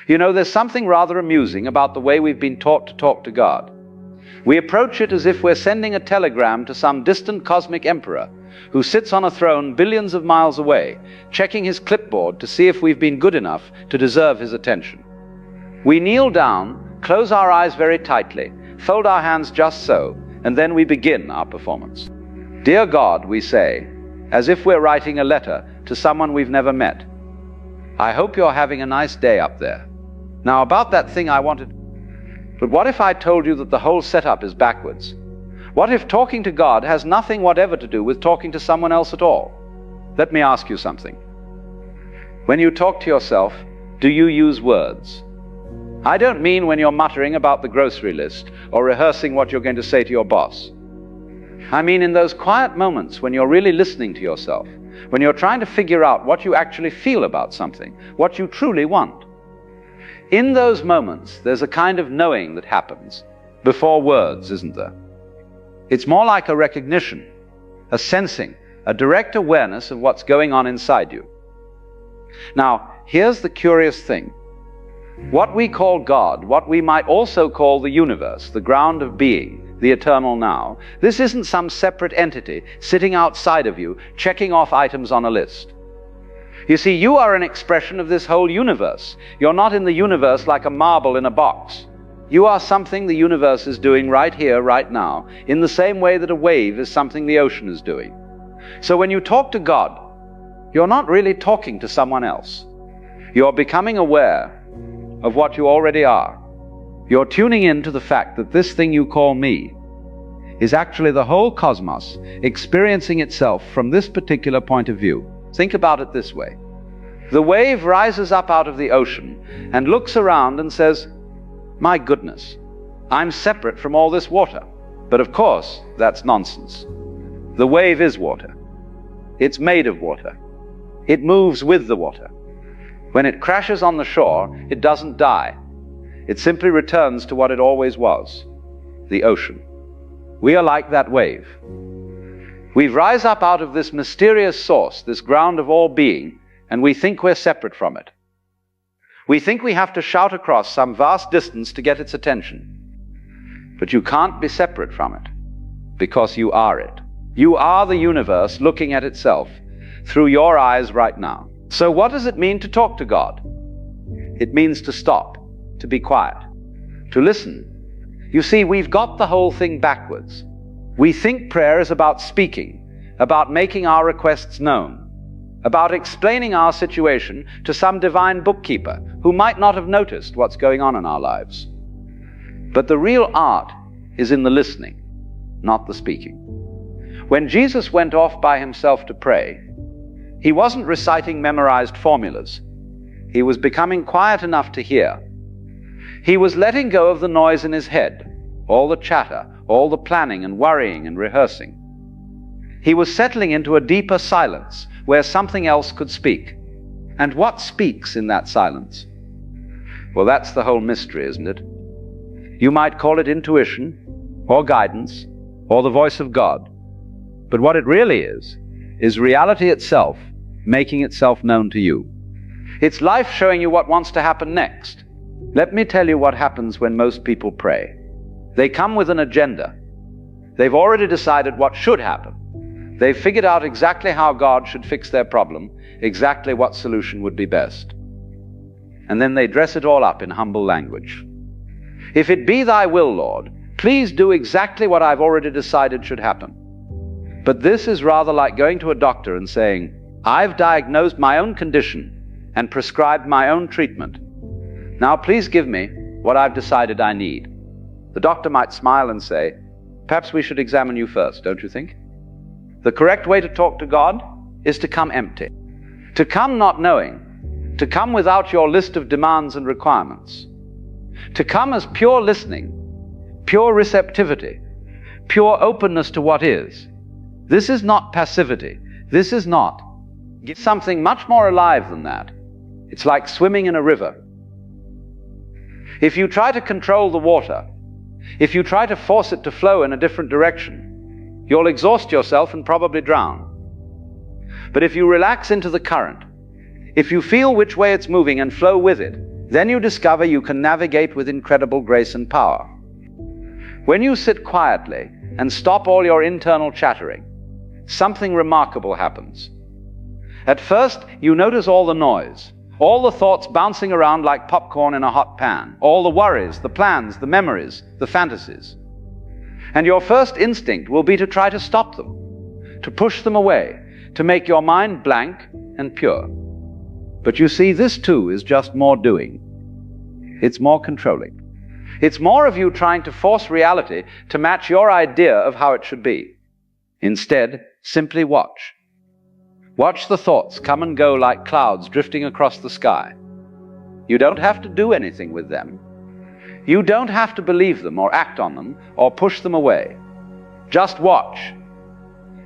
You know, there's something rather amusing about the way we've been taught to talk to God. We approach it as if we're sending a telegram to some distant cosmic emperor who sits on a throne billions of miles away, checking his clipboard to see if we've been good enough to deserve his attention. We kneel down, close our eyes very tightly, fold our hands just so, and then we begin our performance. Dear God, we say, as if we're writing a letter to someone we've never met. I hope you're having a nice day up there. Now, about that thing I wanted... But what if I told you that the whole setup is backwards? What if talking to God has nothing whatever to do with talking to someone else at all? Let me ask you something. When you talk to yourself, do you use words? I don't mean when you're muttering about the grocery list or rehearsing what you're going to say to your boss. I mean in those quiet moments when you're really listening to yourself, when you're trying to figure out what you actually feel about something, what you truly want. In those moments, there's a kind of knowing that happens before words, isn't there? It's more like a recognition, a sensing, a direct awareness of what's going on inside you. Now, here's the curious thing. What we call God, what we might also call the universe, the ground of being, the eternal now, this isn't some separate entity sitting outside of you, checking off items on a list. You see, you are an expression of this whole universe. You're not in the universe like a marble in a box. You are something the universe is doing right here, right now, in the same way that a wave is something the ocean is doing. So when you talk to God, you're not really talking to someone else. You're becoming aware of what you already are. You're tuning in to the fact that this thing you call me is actually the whole cosmos experiencing itself from this particular point of view. Think about it this way. The wave rises up out of the ocean and looks around and says, my goodness, I'm separate from all this water. But of course, that's nonsense. The wave is water. It's made of water. It moves with the water. When it crashes on the shore, it doesn't die. It simply returns to what it always was, the ocean. We are like that wave. We rise up out of this mysterious source, this ground of all being, and we think we're separate from it. We think we have to shout across some vast distance to get its attention. But you can't be separate from it, because you are it. You are the universe looking at itself through your eyes right now. So what does it mean to talk to God? It means to stop, to be quiet, to listen. You see, we've got the whole thing backwards. We think prayer is about speaking, about making our requests known, about explaining our situation to some divine bookkeeper who might not have noticed what's going on in our lives. But the real art is in the listening, not the speaking. When Jesus went off by himself to pray, he wasn't reciting memorized formulas. He was becoming quiet enough to hear. He was letting go of the noise in his head, all the chatter, all the planning and worrying and rehearsing. He was settling into a deeper silence where something else could speak. And what speaks in that silence? Well, that's the whole mystery, isn't it? You might call it intuition, or guidance, or the voice of God. But what it really is reality itself making itself known to you. It's life showing you what wants to happen next. Let me tell you what happens when most people pray. They come with an agenda. They've already decided what should happen. They've figured out exactly how God should fix their problem, exactly what solution would be best. And then they dress it all up in humble language. If it be thy will, Lord, please do exactly what I've already decided should happen. But this is rather like going to a doctor and saying, I've diagnosed my own condition and prescribed my own treatment. Now please give me what I've decided I need. The doctor might smile and say, perhaps we should examine you first, don't you think? The correct way to talk to God is to come empty. To come not knowing. To come without your list of demands and requirements. To come as pure listening, pure receptivity, pure openness to what is. This is not passivity. This is not. It's something much more alive than that. It's like swimming in a river. If you try to control the water, if you try to force it to flow in a different direction, you'll exhaust yourself and probably drown. But if you relax into the current, if you feel which way it's moving and flow with it, Then you discover you can navigate with incredible grace and power. When you sit quietly and stop all your internal chattering, something remarkable happens. At first, you notice all the noise, all the thoughts bouncing around like popcorn in a hot pan, all the worries, the plans, the memories, the fantasies. And your first instinct will be to try to stop them, to push them away, to make your mind blank and pure. But you see, this too is just more doing. It's more controlling. It's more of you trying to force reality to match your idea of how it should be. Instead, simply watch. Watch the thoughts come and go like clouds drifting across the sky. You don't have to do anything with them. You don't have to believe them or act on them or push them away. Just watch